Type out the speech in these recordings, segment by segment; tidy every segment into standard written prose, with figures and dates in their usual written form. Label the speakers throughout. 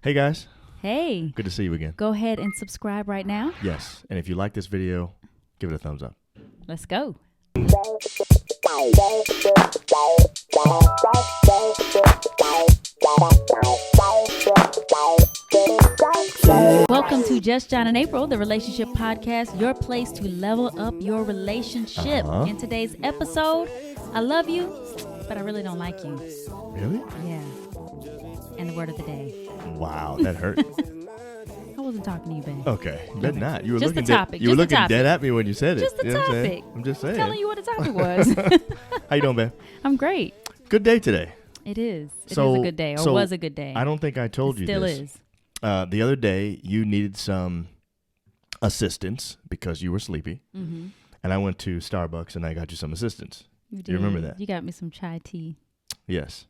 Speaker 1: Hey guys,
Speaker 2: Hey,
Speaker 1: good to see you again.
Speaker 2: go ahead and subscribe right now.
Speaker 1: Yes, and if you like this video, give it a thumbs up.
Speaker 2: Let's go. Welcome to Just John and April, the relationship podcast, your place to level up your relationship. In today's episode, I love you, but I really don't like you.
Speaker 1: Really?
Speaker 2: Yeah. And the word of the day.
Speaker 1: Wow, that hurt.
Speaker 2: I wasn't talking to you, babe.
Speaker 1: Okay, better not. You were
Speaker 2: Just
Speaker 1: looking
Speaker 2: the topic,
Speaker 1: You were
Speaker 2: just the
Speaker 1: looking
Speaker 2: topic.
Speaker 1: dead at me when you said it.
Speaker 2: Just the
Speaker 1: You know what I'm saying?
Speaker 2: topic.
Speaker 1: I'm just saying.
Speaker 2: Telling you what the topic was.
Speaker 1: How you doing, man?
Speaker 2: I'm great.
Speaker 1: Good day today.
Speaker 2: It is. It is
Speaker 1: So-
Speaker 2: a good day, or
Speaker 1: so
Speaker 2: was a good day.
Speaker 1: I don't think I told
Speaker 2: It
Speaker 1: you
Speaker 2: still
Speaker 1: this.
Speaker 2: is.
Speaker 1: The other day, you needed some assistance because you were sleepy,
Speaker 2: Mm-hmm.
Speaker 1: and I went to Starbucks and I got you some assistance.
Speaker 2: You
Speaker 1: You remember
Speaker 2: did.
Speaker 1: that?
Speaker 2: You got me some chai tea.
Speaker 1: Yes.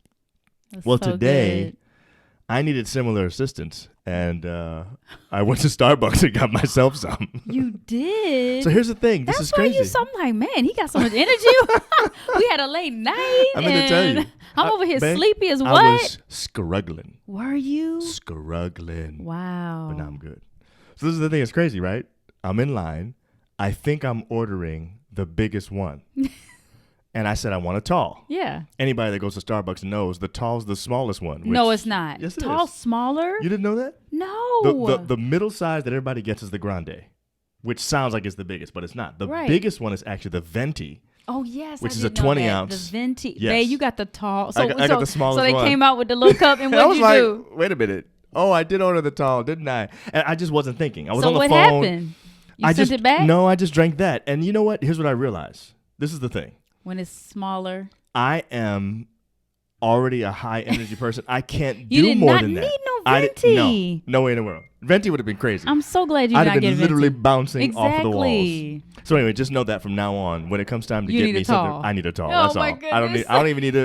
Speaker 2: It was
Speaker 1: Well,
Speaker 2: so
Speaker 1: today,
Speaker 2: good.
Speaker 1: I needed similar assistance, and I went to Starbucks and got myself some.
Speaker 2: You did.
Speaker 1: So here's the thing. This
Speaker 2: That's
Speaker 1: is
Speaker 2: why
Speaker 1: crazy.
Speaker 2: you. So I'm like, man, he got so much energy. We had a late night.
Speaker 1: I'm going to tell
Speaker 2: and
Speaker 1: you.
Speaker 2: I'm over here
Speaker 1: babe,
Speaker 2: sleepy as
Speaker 1: I
Speaker 2: what?
Speaker 1: was struggling.
Speaker 2: Were you?
Speaker 1: Struggling.
Speaker 2: Wow.
Speaker 1: But now I'm good. So this is the thing. It's crazy, right? I'm in line. I think I'm ordering the biggest one. And I said I want a tall.
Speaker 2: Yeah.
Speaker 1: Anybody that goes to Starbucks knows the tall's the smallest one.
Speaker 2: No,
Speaker 1: which-
Speaker 2: it's not.
Speaker 1: Yes, it
Speaker 2: Tall,
Speaker 1: is.
Speaker 2: smaller?
Speaker 1: You didn't know that?
Speaker 2: No.
Speaker 1: The middle size that everybody gets is the grande, which sounds like it's the biggest, but it's not. The
Speaker 2: Right.
Speaker 1: biggest one is actually the venti.
Speaker 2: Oh, yes.
Speaker 1: Which
Speaker 2: I
Speaker 1: is a
Speaker 2: did know
Speaker 1: 20
Speaker 2: that.
Speaker 1: ounce.
Speaker 2: The venti.
Speaker 1: Yes.
Speaker 2: Babe, you got the tall.
Speaker 1: I got the smallest
Speaker 2: So they
Speaker 1: one.
Speaker 2: came out with the little cup, and
Speaker 1: I
Speaker 2: what
Speaker 1: was
Speaker 2: did you
Speaker 1: like,
Speaker 2: do?
Speaker 1: wait a minute. Oh, I did order the tall, didn't I? And I just wasn't thinking. I was
Speaker 2: So
Speaker 1: on the
Speaker 2: what
Speaker 1: phone.
Speaker 2: happened? You
Speaker 1: I
Speaker 2: sent
Speaker 1: just
Speaker 2: it back?
Speaker 1: No, I just drank that. And you know what? Here's what I realized. This is the thing.
Speaker 2: When it's smaller.
Speaker 1: I am already a high energy person. I can't
Speaker 2: You
Speaker 1: do
Speaker 2: did
Speaker 1: more
Speaker 2: not
Speaker 1: than
Speaker 2: need
Speaker 1: that.
Speaker 2: no venti.
Speaker 1: No way in the world. Venti would have been crazy.
Speaker 2: I'm so glad you
Speaker 1: I'd
Speaker 2: did
Speaker 1: have
Speaker 2: not
Speaker 1: been
Speaker 2: get
Speaker 1: literally
Speaker 2: venti.
Speaker 1: bouncing off of the walls.
Speaker 2: Exactly.
Speaker 1: So anyway, just know that from now on, when it comes time to
Speaker 2: You
Speaker 1: get
Speaker 2: need
Speaker 1: me
Speaker 2: a tall.
Speaker 1: something, I need a tall.
Speaker 2: Oh,
Speaker 1: That's
Speaker 2: my
Speaker 1: all. I don't
Speaker 2: goodness.
Speaker 1: even need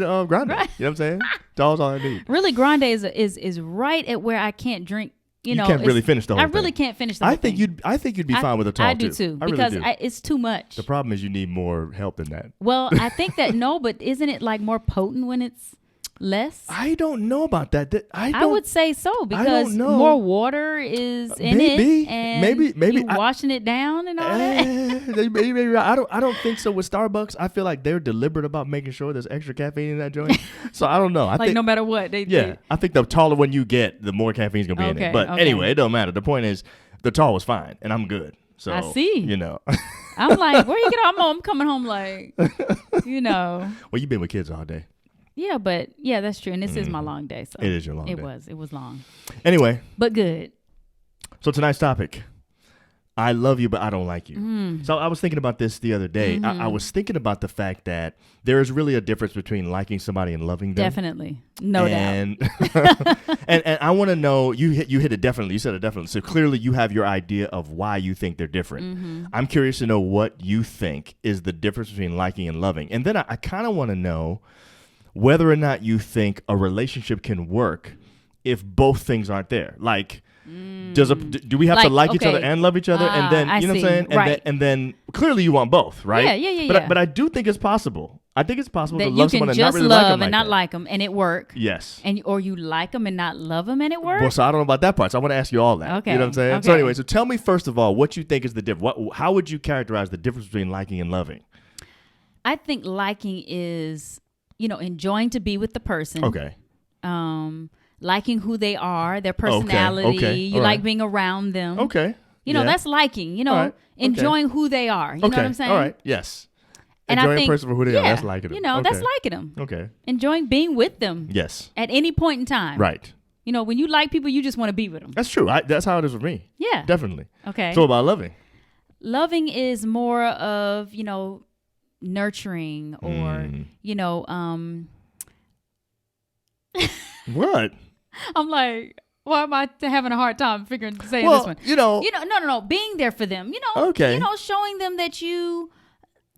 Speaker 1: a grande.
Speaker 2: Right.
Speaker 1: You know what I'm saying? Tall's all I need.
Speaker 2: Really, grande is right at where I can't drink. You know,
Speaker 1: can't really
Speaker 2: it's-
Speaker 1: finish the whole
Speaker 2: I really
Speaker 1: thing.
Speaker 2: can't finish the whole
Speaker 1: I think
Speaker 2: thing.
Speaker 1: you'd be fine with a tall
Speaker 2: I do too
Speaker 1: I really
Speaker 2: because
Speaker 1: do.
Speaker 2: it's too much.
Speaker 1: The problem is you need more help than that.
Speaker 2: Well, I think that but isn't it like more potent when it's less?
Speaker 1: I don't know about that.
Speaker 2: I would say so because
Speaker 1: know.
Speaker 2: more water is in
Speaker 1: Maybe.
Speaker 2: it, and
Speaker 1: Maybe.
Speaker 2: you washing it down and all that.
Speaker 1: Maybe I don't think so with Starbucks. I feel like they're deliberate about making sure there's extra caffeine in that joint. So I don't know. I
Speaker 2: Like
Speaker 1: think
Speaker 2: no matter what they
Speaker 1: yeah,
Speaker 2: do.
Speaker 1: I think the taller one you get, the more caffeine's gonna be in it.
Speaker 2: Okay,
Speaker 1: But
Speaker 2: okay.
Speaker 1: anyway, it don't matter. The point is, the tall was fine, and I'm good. So
Speaker 2: I see.
Speaker 1: You know,
Speaker 2: I'm like, where you get? I'm coming home like, you know.
Speaker 1: well, you've been with kids all day.
Speaker 2: Yeah, but yeah, that's true. And this is my long day. So
Speaker 1: It is your long day.
Speaker 2: It was long,
Speaker 1: Anyway,
Speaker 2: but good.
Speaker 1: so tonight's topic. I love you, but I don't like you. So I was thinking about this the other day. I was thinking about the fact that there is really a difference between liking somebody and loving them.
Speaker 2: Definitely, no doubt.
Speaker 1: and I want to know, you hit it definitely. You said it definitely. So clearly you have your idea of why you think they're different. I'm curious to know what you think is the difference between liking and loving. And then I kind of want to know whether or not you think a relationship can work if both things aren't there. Like, do we have to like each other
Speaker 2: okay.
Speaker 1: and love each other? And then,
Speaker 2: I
Speaker 1: you know
Speaker 2: see.
Speaker 1: what I'm saying?
Speaker 2: Right.
Speaker 1: And then clearly you want both, right?
Speaker 2: Yeah.
Speaker 1: But I do think it's possible. I think it's possible
Speaker 2: That
Speaker 1: to
Speaker 2: you
Speaker 1: love
Speaker 2: can
Speaker 1: someone and
Speaker 2: just
Speaker 1: not really like
Speaker 2: love
Speaker 1: them
Speaker 2: and
Speaker 1: like
Speaker 2: not
Speaker 1: that.
Speaker 2: like them, and it work.
Speaker 1: Yes.
Speaker 2: Or you like them and not love them, and it work.
Speaker 1: Well, so I don't know about that part. So I want to ask you all that.
Speaker 2: Okay.
Speaker 1: You know what I'm saying? So
Speaker 2: Okay.
Speaker 1: anyway, so tell me first of all what you think is the difference. How would you characterize the difference between liking and loving?
Speaker 2: I think liking is, enjoying to be with the person.
Speaker 1: Okay.
Speaker 2: Liking who they are, their personality.
Speaker 1: okay.
Speaker 2: You
Speaker 1: All
Speaker 2: like
Speaker 1: right.
Speaker 2: being around them.
Speaker 1: Okay. Yeah.
Speaker 2: That's liking.
Speaker 1: All right. Okay.
Speaker 2: Enjoying who they are. You know what I'm saying?
Speaker 1: All right. Yes.
Speaker 2: And
Speaker 1: Enjoying
Speaker 2: I think,
Speaker 1: a person for who they are.
Speaker 2: yeah,
Speaker 1: That's liking them.
Speaker 2: that's
Speaker 1: Okay.
Speaker 2: liking them.
Speaker 1: Okay.
Speaker 2: Enjoying being with them
Speaker 1: Yes.
Speaker 2: at any point in time.
Speaker 1: Right.
Speaker 2: When you like people, you just want to be with them.
Speaker 1: That's true. That's how it is with me.
Speaker 2: Yeah.
Speaker 1: Definitely.
Speaker 2: Okay.
Speaker 1: So about loving.
Speaker 2: Loving is more of, nurturing or,
Speaker 1: What?
Speaker 2: I'm like, why am I having a hard time saying this one? No. Being there for them,
Speaker 1: Okay.
Speaker 2: Showing them that you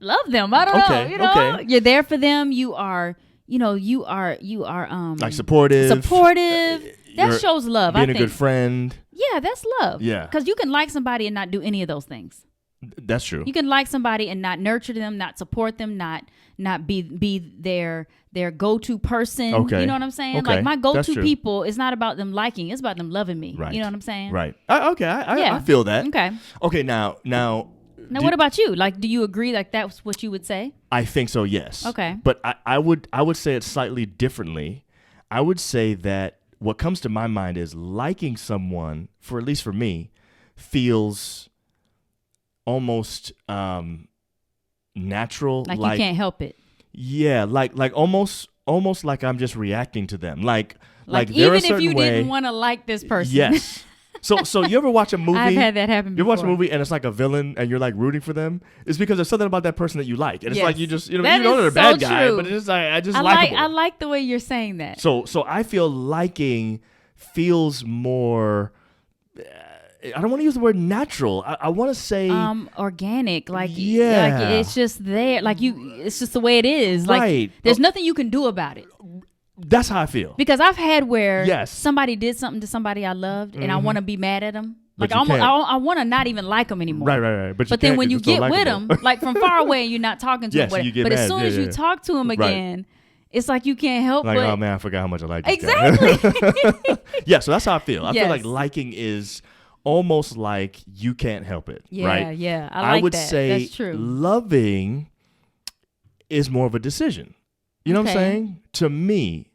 Speaker 2: love them. I don't know,
Speaker 1: okay.
Speaker 2: You're there for them. You are,
Speaker 1: Like supportive.
Speaker 2: supportive. That
Speaker 1: You're
Speaker 2: shows love.
Speaker 1: Being
Speaker 2: I
Speaker 1: a
Speaker 2: think.
Speaker 1: good friend.
Speaker 2: Yeah, that's love.
Speaker 1: Yeah.
Speaker 2: Because you can like somebody and not do any of those things.
Speaker 1: That's true.
Speaker 2: You can like somebody and not nurture them, not support them, not be their go-to person.
Speaker 1: Okay.
Speaker 2: You know what I'm saying?
Speaker 1: Okay.
Speaker 2: Like my
Speaker 1: That's
Speaker 2: go-to
Speaker 1: true.
Speaker 2: people, it's not about them liking, it's about them loving me.
Speaker 1: Right.
Speaker 2: You know what I'm saying?
Speaker 1: Right. I feel that.
Speaker 2: Okay.
Speaker 1: Okay. Now,
Speaker 2: What about you? Like, do you agree like that's what you would say?
Speaker 1: I think so. Yes.
Speaker 2: Okay.
Speaker 1: But I would say it slightly differently. I would say that what comes to my mind is liking someone, for at least for me, feels almost natural.
Speaker 2: Like you can't help it.
Speaker 1: Yeah, like almost like I'm just reacting to them. Like
Speaker 2: even if you didn't want to like this person.
Speaker 1: Yes. So you ever watch a movie?
Speaker 2: I've had that happen before.
Speaker 1: You watch a movie and it's like a villain and you're like rooting for them. It's because there's something about that person that you like. And it's like you just you know they're a bad guy, but it's just like I just like them.
Speaker 2: I like the way you're saying that.
Speaker 1: So I feel liking feels more I don't want to use the word natural. I want to say
Speaker 2: organic. Like
Speaker 1: yeah.
Speaker 2: like it's just there. Like it's just the way it is.
Speaker 1: Right.
Speaker 2: Like there's nothing you can do about it.
Speaker 1: That's how I feel.
Speaker 2: Because I've had where
Speaker 1: yes.
Speaker 2: somebody did something to somebody I loved and I want to be mad at them. Like
Speaker 1: I
Speaker 2: want to not even like them anymore.
Speaker 1: Right.
Speaker 2: But then when you get with them, like from far away and you're not talking to them, but
Speaker 1: mad.
Speaker 2: as soon as you talk to them again, it's like you can't help
Speaker 1: like,
Speaker 2: but.
Speaker 1: Oh man, I forgot how much I like this
Speaker 2: exactly.
Speaker 1: guy. Yeah, so that's how I feel. I
Speaker 2: yes.
Speaker 1: feel like liking is almost like you can't help it.
Speaker 2: Yeah,
Speaker 1: right?
Speaker 2: Yeah. I
Speaker 1: would
Speaker 2: that.
Speaker 1: say
Speaker 2: that's true.
Speaker 1: Loving is more of a decision. You know what I'm saying? To me.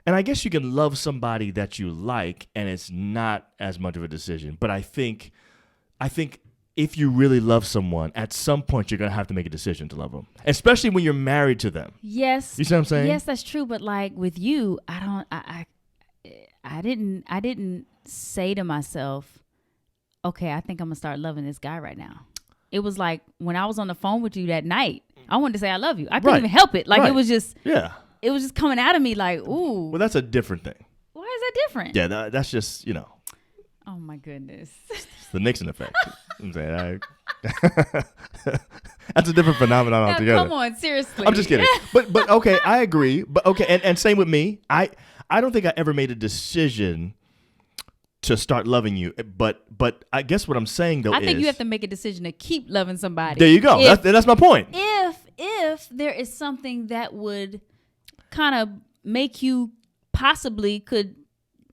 Speaker 1: And I guess you can love somebody that you like and it's not as much of a decision. But I think if you really love someone, at some point you're going to have to make a decision to love them, especially when you're married to them.
Speaker 2: Yes.
Speaker 1: You see what I'm saying?
Speaker 2: Yes, that's true. But like with you, I didn't say to myself, okay, I think I'm gonna start loving this guy right now. It was like when I was on the phone with you that night, I wanted to say I love you. I couldn't even help it. Like it was just it was just coming out of me like, ooh.
Speaker 1: Well, that's a different thing.
Speaker 2: Why is that different?
Speaker 1: Yeah, that's just,
Speaker 2: Oh my goodness.
Speaker 1: It's the Nixon effect. I'm saying that's a different phenomenon altogether.
Speaker 2: Come on, seriously.
Speaker 1: I'm just kidding. But okay, I agree. But okay, and same with me. I don't think I ever made a decision to start loving you. But I guess what I'm saying though
Speaker 2: I think you have to make a decision to keep loving somebody.
Speaker 1: There you go. That's my point.
Speaker 2: If there is something that would kind of make you possibly could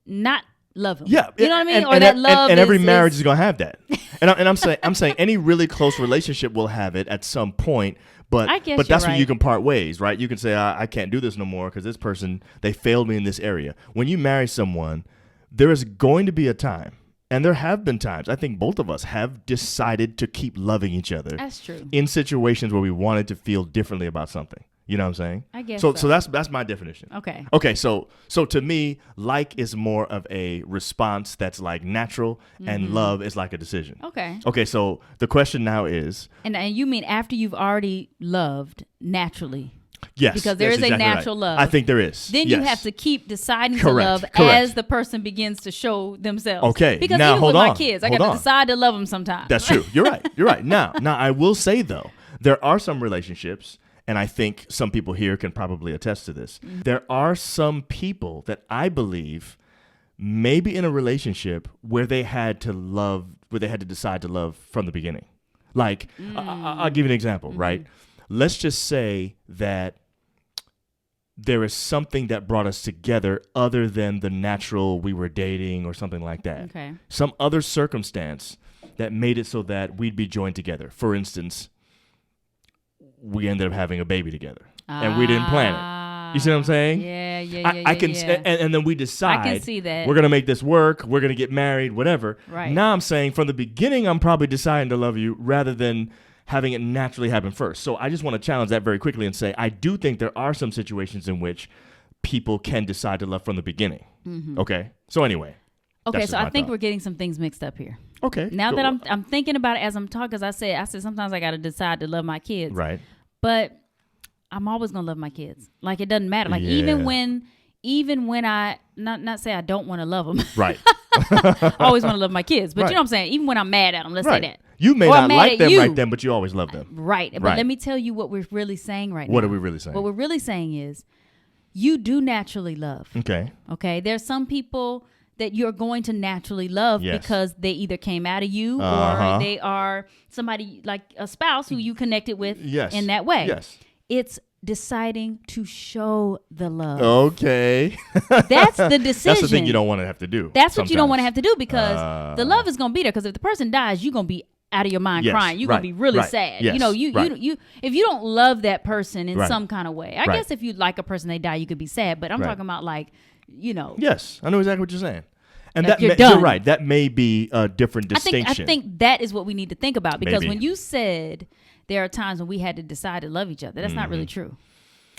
Speaker 2: not love him.
Speaker 1: Yeah,
Speaker 2: you know what I mean.
Speaker 1: And every marriage is gonna have that. and I'm saying any really close relationship will have it at some point. But that's when you can part ways, right? You can say I can't do this no more because this person they failed me in this area. When you marry someone, there is going to be a time, and there have been times. I think both of us have decided to keep loving each other.
Speaker 2: That's true.
Speaker 1: In situations where we wanted to feel differently about something. You know what I'm saying?
Speaker 2: I guess
Speaker 1: so. So that's my definition.
Speaker 2: Okay.
Speaker 1: Okay. So to me, like is more of a response that's like natural, and love is like a decision.
Speaker 2: Okay.
Speaker 1: Okay. So the question now is,
Speaker 2: and you mean after you've already loved naturally?
Speaker 1: Yes.
Speaker 2: Because there is
Speaker 1: exactly
Speaker 2: a natural love.
Speaker 1: I think there is.
Speaker 2: Then you have to keep deciding
Speaker 1: Correct.
Speaker 2: to love
Speaker 1: Correct.
Speaker 2: as the person begins to show themselves.
Speaker 1: Okay.
Speaker 2: Because
Speaker 1: now,
Speaker 2: even
Speaker 1: hold
Speaker 2: with
Speaker 1: on.
Speaker 2: my kids, I got to decide to love them sometimes.
Speaker 1: That's true. You're right. You're right. Now I will say though, there are some relationships. And I think some people here can probably attest to this. Mm-hmm. There are some people that I believe may be in a relationship where they had to decide to love from the beginning. Like, I'll give you an example, right? Let's just say that there is something that brought us together other than the natural we were dating or something like that.
Speaker 2: Okay.
Speaker 1: Some other circumstance that made it so that we'd be joined together. For instance, we ended up having a baby together, and we didn't plan it. You see what I'm saying?
Speaker 2: Yeah.
Speaker 1: I can, and then we decide.
Speaker 2: I can see that
Speaker 1: we're gonna make this work. We're gonna get married, whatever.
Speaker 2: Right.
Speaker 1: Now I'm saying from the beginning, I'm probably deciding to love you rather than having it naturally happen first. So I just want to challenge that very quickly and say I do think there are some situations in which people can decide to love from the beginning. Mm-hmm. Okay. So anyway.
Speaker 2: Okay, so I think we're getting some things mixed up here.
Speaker 1: Okay.
Speaker 2: Now that I'm thinking about it as I'm talking, because I said sometimes I got to decide to love my kids.
Speaker 1: Right.
Speaker 2: But I'm always gonna love my kids. Like it doesn't matter. Like even when I not say I don't want to love them.
Speaker 1: Right.
Speaker 2: I always want to love my kids, but you know what I'm saying. Even when I'm mad at them, let's say that
Speaker 1: you may not like them right then, but you always love them.
Speaker 2: Right. But let me tell you what we're really saying right now.
Speaker 1: What are we really saying?
Speaker 2: What we're really saying is, you do naturally love.
Speaker 1: Okay.
Speaker 2: Okay. There's some people that you're going to naturally love because they either came out of you or they are somebody like a spouse who you connected with in that way.
Speaker 1: Yes.
Speaker 2: It's deciding to show the love.
Speaker 1: Okay.
Speaker 2: That's the decision.
Speaker 1: That's the thing you don't want to have to do.
Speaker 2: That's what you don't want to have to do, because the love is going to be there. Because if the person dies, you're going to be out of your mind crying. You're going to be really sad.
Speaker 1: Yes.
Speaker 2: You know, you if you don't love that person in some kind of way. I guess if you like a person, they die, you could be sad. But I'm talking about like, you know.
Speaker 1: Yes, I know exactly what you're saying. And
Speaker 2: like
Speaker 1: you're right. That may be a different distinction.
Speaker 2: I think that is what we need to think about, because when you said there are times when we had to decide to love each other, that's not really true.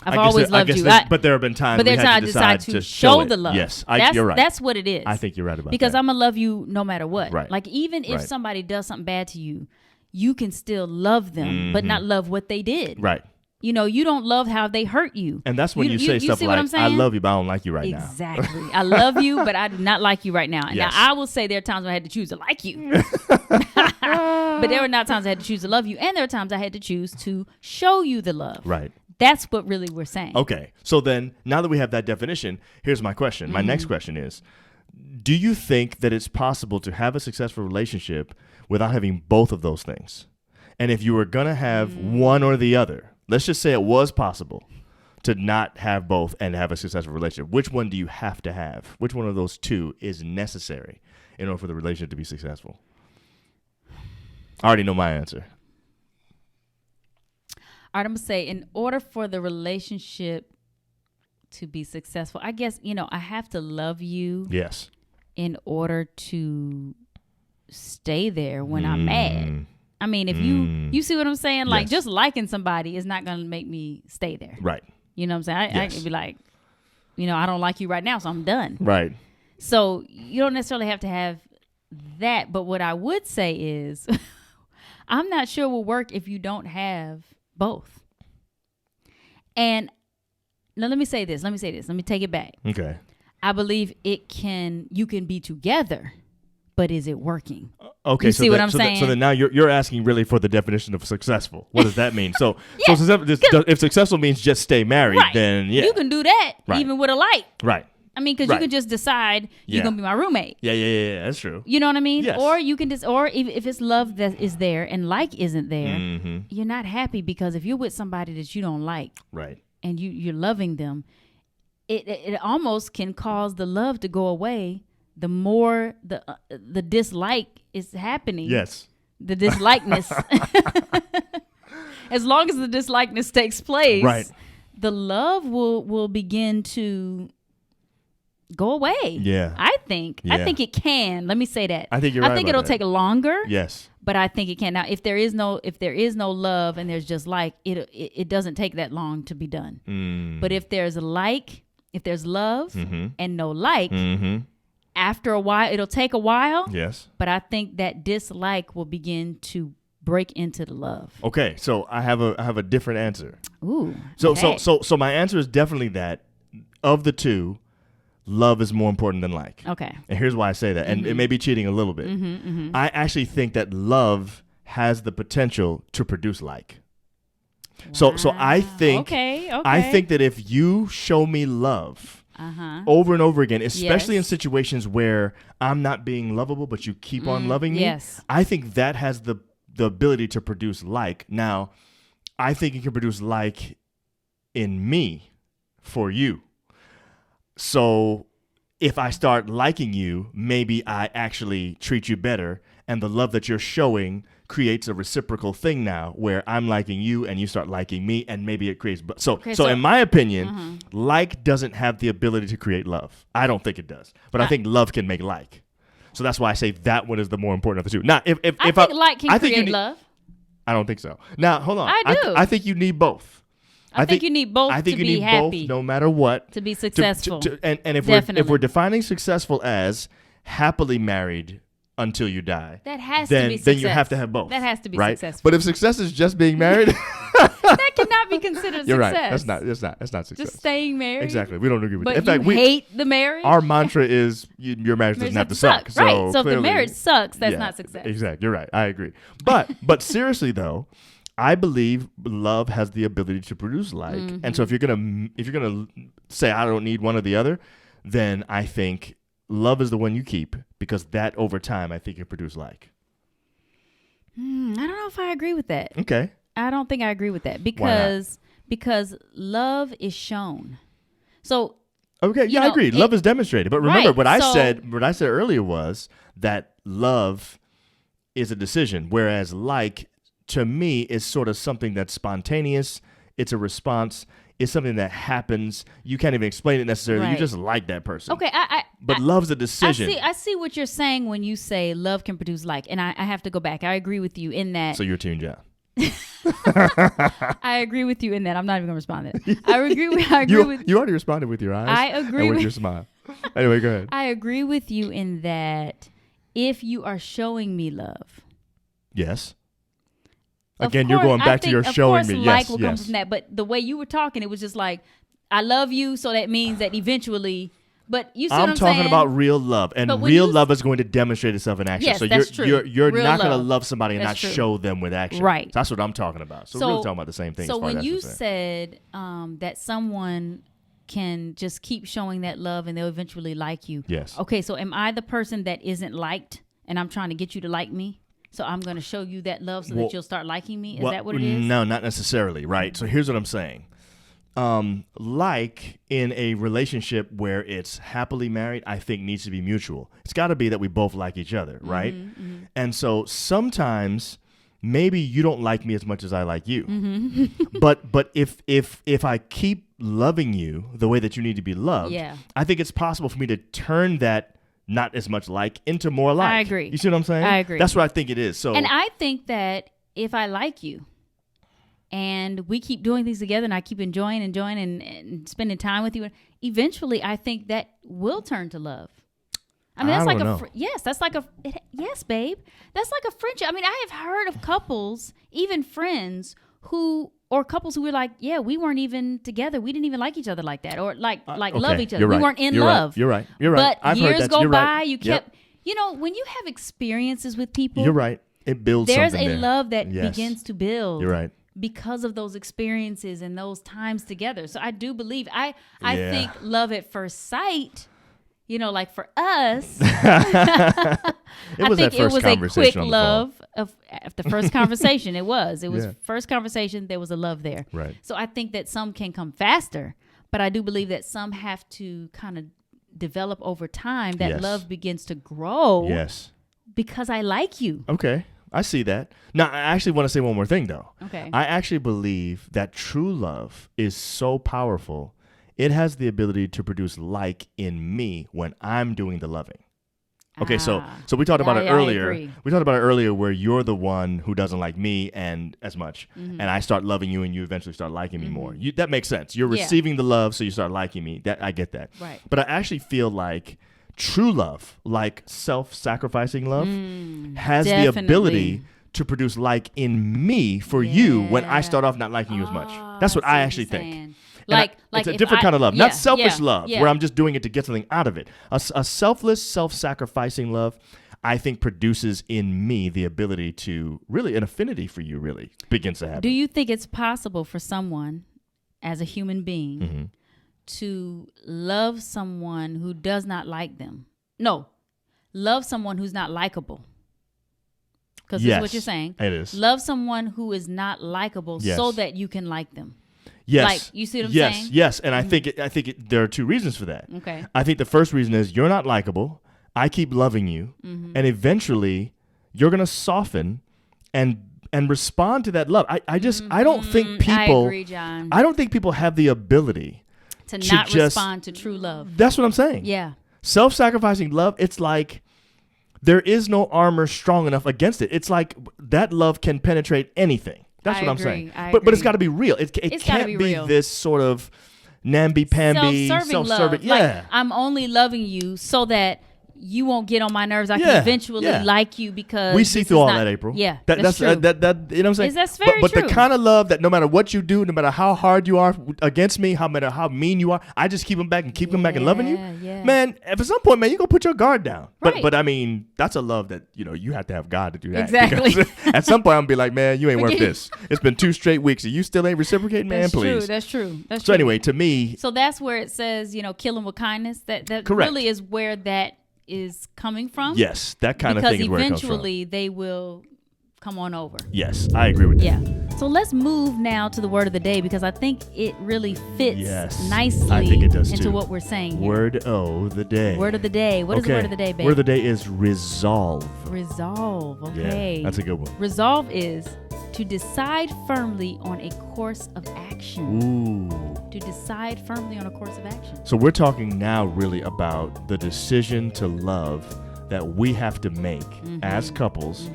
Speaker 2: I've always loved you.
Speaker 1: But there have been times we had to decide to show
Speaker 2: the love.
Speaker 1: Yes,
Speaker 2: you're
Speaker 1: right.
Speaker 2: That's what it is.
Speaker 1: I think you're right about that.
Speaker 2: Because I'm going to love you no matter what.
Speaker 1: Right.
Speaker 2: Like even if somebody does something bad to you, you can still love them, but not love what they did.
Speaker 1: Right.
Speaker 2: You know, you don't love how they hurt you.
Speaker 1: And that's when you say stuff like, I love you, but I don't like you right now.
Speaker 2: Exactly. I love you, but I do not like you right now.
Speaker 1: Yes.
Speaker 2: Now, I will say there are times when I had to choose to like you. But there were not times I had to choose to love you. And there are times I had to choose to show you the love.
Speaker 1: Right.
Speaker 2: That's what really we're saying.
Speaker 1: Okay. So then, now that we have that definition, here's my question. My next question is, do you think that it's possible to have a successful relationship without having both of those things? And if you were going to have one or the other, let's just say it was possible to not have both and have a successful relationship, which one do you have to have? Which one of those two is necessary in order for the relationship to be successful? I already know my answer.
Speaker 2: All right, I'm going to say, in order for the relationship to be successful, I guess, you know, I have to love you.
Speaker 1: Yes. In
Speaker 2: order to stay there when I'm mad. I mean, if you see what I'm saying? Like, just liking somebody is not going to make me stay there.
Speaker 1: Right.
Speaker 2: You know what I'm saying? I could be like, you know, I don't like you right now, so I'm done.
Speaker 1: Right.
Speaker 2: So you don't necessarily have to have that. But what I would say is, I'm not sure it will work if you don't have both. And now let me say this. Let me take it back.
Speaker 1: Okay.
Speaker 2: I believe you can be together, but is it working?
Speaker 1: Okay,
Speaker 2: you see what I'm saying?
Speaker 1: So then now you're asking really for the definition of successful. What does that mean? So, if successful means just stay married, then
Speaker 2: you can do that even with a light.
Speaker 1: Right.
Speaker 2: I mean, because you can just decide you're gonna be my roommate.
Speaker 1: Yeah. That's true.
Speaker 2: You know what I mean?
Speaker 1: Yes.
Speaker 2: Or you can or if it's love that is there and like isn't there, you're not happy, because if you're with somebody that you don't like,
Speaker 1: right, and
Speaker 2: you're loving them, it almost can cause the love to go away. The more the dislike is happening.
Speaker 1: Yes.
Speaker 2: The dislikeness. As long as the dislikeness takes place,
Speaker 1: right,
Speaker 2: the love will begin to go away.
Speaker 1: Yeah.
Speaker 2: I think it can. Let me say that.
Speaker 1: I think you're right.
Speaker 2: I think it'll take longer.
Speaker 1: Yes.
Speaker 2: But I think it can. Now, if there is no love and there's just like, it doesn't take that long to be done. But if there's if there's love and no like, after a while, it'll take a while.
Speaker 1: Yes.
Speaker 2: But I think that dislike will begin to break into the love.
Speaker 1: Okay, so I have a different answer.
Speaker 2: Ooh.
Speaker 1: So my answer is definitely that of the two, love is more important than like.
Speaker 2: Okay.
Speaker 1: And here's why I say that. And it may be cheating a little bit. I actually think that love has the potential to produce like. Wow. So I think I think that if you show me love over and over again, especially in situations where I'm not being lovable, but you keep on loving me, I think that has the ability to produce like. Now, I think it can produce like in me for you. So if I start liking you, maybe I actually treat you better, and the love that you're showing creates a reciprocal thing now where I'm liking you and you start liking me, and maybe it creates. So in my opinion, like doesn't have the ability to create love. I don't think it does, but I think love can make like. So that's why I say that one is the more important of the two. Now, if
Speaker 2: I think like can create love.
Speaker 1: I don't think so. Now, hold on.
Speaker 2: I do.
Speaker 1: I think you need both.
Speaker 2: I think you need both.
Speaker 1: I think
Speaker 2: to
Speaker 1: you
Speaker 2: be
Speaker 1: need
Speaker 2: happy,
Speaker 1: both, no matter what,
Speaker 2: to be successful.
Speaker 1: And if we're defining successful as happily married until you die,
Speaker 2: that has to be success.
Speaker 1: Then you have to have both.
Speaker 2: That has to be successful.
Speaker 1: But if success is just being married,
Speaker 2: that cannot be considered
Speaker 1: you're
Speaker 2: success.
Speaker 1: Right. That's not success.
Speaker 2: Just staying married.
Speaker 1: Exactly. We don't agree with
Speaker 2: but
Speaker 1: that. In fact, we
Speaker 2: hate the marriage.
Speaker 1: Our mantra is your marriage doesn't have to suck. So
Speaker 2: right. So
Speaker 1: clearly,
Speaker 2: if the marriage sucks, that's not success.
Speaker 1: Exactly. You're right. I agree. But seriously though, I believe love has the ability to produce like. And so if you're gonna say I don't need one or the other, then I think love is the one you keep because that over time, I think, can produce like.
Speaker 2: I don't know if I agree with that.
Speaker 1: Okay.
Speaker 2: I don't think I agree with that because love is shown. So.
Speaker 1: Okay. Yeah, I agree. Love is demonstrated. But remember what I said earlier was that love is a decision, whereas like to me is sort of something that's spontaneous. It's a response. It's something that happens. You can't even explain it necessarily. Right. You just like that person.
Speaker 2: Okay,
Speaker 1: but love's a decision.
Speaker 2: I see what you're saying when you say love can produce like, and I have to go back. I agree with you in that.
Speaker 1: So you're Team John.
Speaker 2: I agree with you in that. I'm not even gonna respond to that. I agree with
Speaker 1: you already responded with your eyes.
Speaker 2: I agree
Speaker 1: with your smile. Anyway, go ahead.
Speaker 2: I agree with you in that if you are showing me love.
Speaker 1: Yes. Again, you're going back to your showing me. Yes,
Speaker 2: like will come from that. But the way you were talking, it was just like, I love you, so that means that eventually. But you see what I'm saying? I'm talking
Speaker 1: about real love, and real love is going to demonstrate itself in action.
Speaker 2: Yes,
Speaker 1: so
Speaker 2: that's true.
Speaker 1: You're not going to love somebody and not show them with action.
Speaker 2: Right.
Speaker 1: That's what I'm talking about. So we're really talking about the same thing.
Speaker 2: So when you said that someone can just keep showing that love and they'll eventually like you.
Speaker 1: Yes.
Speaker 2: Okay, so am I the person that isn't liked, and I'm trying to get you to like me? So I'm going to show you that love so that you'll start liking me? Is that what it is?
Speaker 1: No, not necessarily, right? So here's what I'm saying. Like in a relationship where it's happily married, I think needs to be mutual. It's got to be that we both like each other, right? Mm-hmm. And so sometimes maybe you don't like me as much as I like you. Mm-hmm. but if I keep loving you the way that you need to be loved, I think it's possible for me to turn that not as much like into more like.
Speaker 2: I agree.
Speaker 1: You see what I'm saying?
Speaker 2: I agree.
Speaker 1: That's what I think it is. So,
Speaker 2: and I think that if I like you and we keep doing things together and I keep enjoying and spending time with you, eventually I think that will turn to love. I mean, that's yes, babe. That's like a friendship. I mean, I have heard of couples, even friends or couples who were like, yeah, we weren't even together. We didn't even like each other like that, or like love each other. We weren't in love.
Speaker 1: You're right. But
Speaker 2: I've years go by, you kept, when you have experiences with people.
Speaker 1: You're right. It builds
Speaker 2: there's
Speaker 1: something
Speaker 2: a love that begins to build.
Speaker 1: You're right.
Speaker 2: Because of those experiences and those times together. So I do believe, I think love at first sight, like for us,
Speaker 1: it was a
Speaker 2: quick love of the first conversation. It was first conversation. There was a love there.
Speaker 1: Right.
Speaker 2: So I think that some can come faster, but I do believe that some have to kind of develop over time. That love begins to grow.
Speaker 1: Yes.
Speaker 2: Because I like you.
Speaker 1: Okay. I see that. Now, I actually want to say one more thing, though.
Speaker 2: Okay.
Speaker 1: I actually believe that true love is so powerful. It has the ability to produce like in me when I'm doing the loving. Okay, so we talked about it earlier. We talked about it earlier where you're the one who doesn't like me and as much, and I start loving you, and you eventually start liking me more. That makes sense. You're receiving the love, so you start liking me. That I get that.
Speaker 2: Right.
Speaker 1: But I actually feel like true love, like self-sacrificing love, has the ability to produce like in me for you when I start off not liking you as much. That's what I actually think. It's a different kind of love, not selfish love, where I'm just doing it to get something out of it. A selfless, self-sacrificing love, I think, produces in me the ability to really, an affinity for you really begins to happen.
Speaker 2: Do you think it's possible for someone, as a human being, to love someone who does not like them? No, love someone who's not likable. Because that's what you're saying.
Speaker 1: It is.
Speaker 2: Love someone who is not likable so that you can like them.
Speaker 1: Yes.
Speaker 2: You see what I'm saying?
Speaker 1: Yes. And I think there are two reasons for that.
Speaker 2: Okay.
Speaker 1: I think the first reason is you're not likable. I keep loving you. And eventually you're going to soften and respond to that love. I don't think people.
Speaker 2: I agree, John.
Speaker 1: I don't think people have the ability
Speaker 2: to not respond to true love.
Speaker 1: That's what I'm saying.
Speaker 2: Yeah.
Speaker 1: Self-sacrificing love, it's like there is no armor strong enough against it. It's like that love can penetrate anything. That's what I'm saying. But it's got to be real. It can't be this sort of namby-pamby, self-serving.
Speaker 2: Yeah. Like, I'm only loving you so that you won't get on my nerves. I can eventually like you because
Speaker 1: we see through all that, April.
Speaker 2: Yeah,
Speaker 1: that's true. That you know what I'm saying?
Speaker 2: That's very
Speaker 1: true.
Speaker 2: But
Speaker 1: the kind of love that no matter what you do, no matter how hard you are against me, no matter how mean you are, I just keep them back and loving you.
Speaker 2: Yeah.
Speaker 1: Man, at some point, man, you're going to put your guard down.
Speaker 2: Right.
Speaker 1: But I mean, that's a love that, you have to have God to do that.
Speaker 2: Exactly.
Speaker 1: At some point, I'm going to be like, man, you ain't worth this. It's been 2 straight weeks and you still ain't reciprocating, man, please.
Speaker 2: That's true.
Speaker 1: So anyway, to me.
Speaker 2: So that's where it says, kill them with kindness. That really is where that is coming from.
Speaker 1: Yes, that kind of thing is where it comes from.
Speaker 2: Because eventually they will come on over.
Speaker 1: Yes, I agree with that.
Speaker 2: Yeah. So let's move now to the word of the day, because I think it really fits nicely
Speaker 1: I think it does
Speaker 2: into
Speaker 1: too.
Speaker 2: what we're saying here.
Speaker 1: Word of the day.
Speaker 2: Word of the day. What is the word of the day, babe?
Speaker 1: Word of the day is resolve.
Speaker 2: Resolve. Okay.
Speaker 1: Yeah, that's a good one.
Speaker 2: Resolve is to decide firmly on a course of action.
Speaker 1: Ooh.
Speaker 2: To decide firmly on a course of action.
Speaker 1: So we're talking now really about the decision to love that we have to make as couples,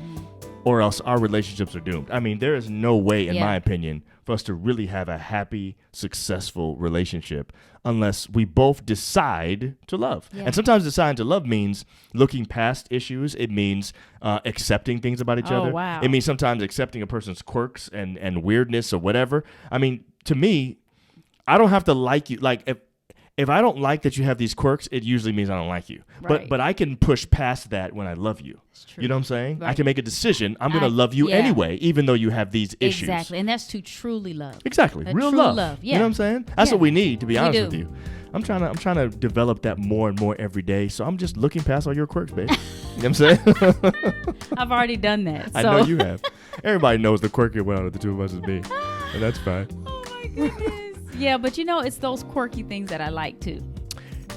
Speaker 1: or else our relationships are doomed. I mean, there is no way, in my opinion, for us to really have a happy, successful relationship unless we both decide to love. Yeah. And sometimes deciding to love means looking past issues. It means accepting things about each other.
Speaker 2: Wow.
Speaker 1: It means sometimes accepting a person's quirks and weirdness or whatever. I mean, to me, I don't have to like you. Like, if I don't like that you have these quirks, it usually means I don't like you.
Speaker 2: Right.
Speaker 1: But I can push past that when I love you.
Speaker 2: It's true.
Speaker 1: You know what I'm saying?
Speaker 2: Right.
Speaker 1: I can make a decision. I'm going to love you anyway, even though you have these issues.
Speaker 2: Exactly. And that's to truly love.
Speaker 1: Exactly.
Speaker 2: That
Speaker 1: Real
Speaker 2: true
Speaker 1: love.
Speaker 2: love. Yeah.
Speaker 1: You know what I'm saying? That's what we need, to be honest
Speaker 2: do.
Speaker 1: with you. I'm trying to develop that more and more every day. So I'm just looking past all your quirks, babe. You know what I'm saying?
Speaker 2: I've already done that. So.
Speaker 1: I know you have. Everybody knows the quirkier one out of the two of us is me. And that's fine.
Speaker 2: Oh my goodness. Yeah, but it's those quirky things that I like too.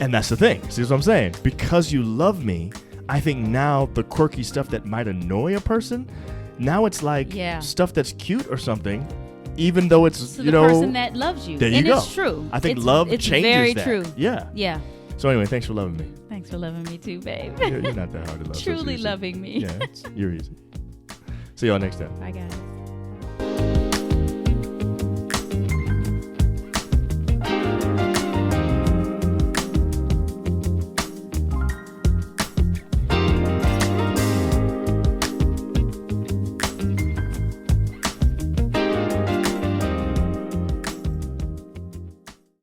Speaker 1: And that's the thing. See what I'm saying? Because you love me, I think now the quirky stuff that might annoy a person, now it's like stuff that's cute or something, even though it's,
Speaker 2: the person that loves you.
Speaker 1: There you go.
Speaker 2: And it's true.
Speaker 1: I think love
Speaker 2: it's
Speaker 1: changes
Speaker 2: very
Speaker 1: that.
Speaker 2: true.
Speaker 1: Yeah.
Speaker 2: Yeah.
Speaker 1: So anyway, thanks for loving me.
Speaker 2: Thanks for loving me too, babe.
Speaker 1: You're not that hard to love.
Speaker 2: Truly loving me.
Speaker 1: Yeah, you're easy. See y'all next time.
Speaker 2: Bye, guys.